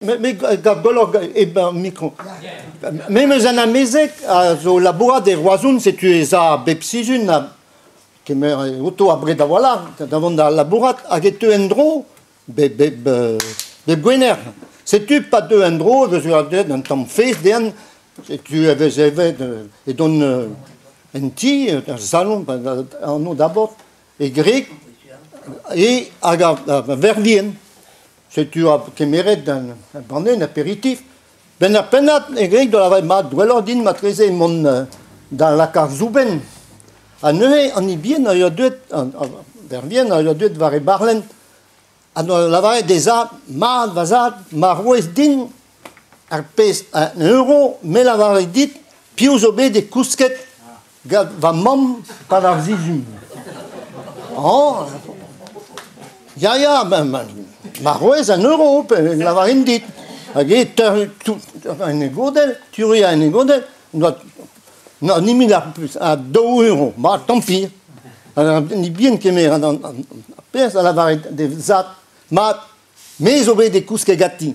Mais golog e micro. Même en amezek au laborat des roisons c'est tu es à bepsijun que me auto abré da voilà davant da laborat agetu endro be gwener. C'est tu pas de endro je suis dans ton face den tu avais et donne un petit salon en eau d'abord et grec et aga vervien. C'est tu as qui mérite un apéritif. Ben à peine et grec de la mat dwellodin matrese mon dans la carzouben. À Neuilly, on y bien il y a deux vervien il y a deux varé barlen. À la varé des a mal vazat maroues din arpes à €, mais la varé dit pius obé des cousquettes va mom par la zizum. Oh ya maroues à €, la varé dit. Agé un godel, tu ris un godel, non ni mille à €2. Bah tant pis. Alors ni bien que mais dans à la variété des zat, mais obé des cousques gâtis.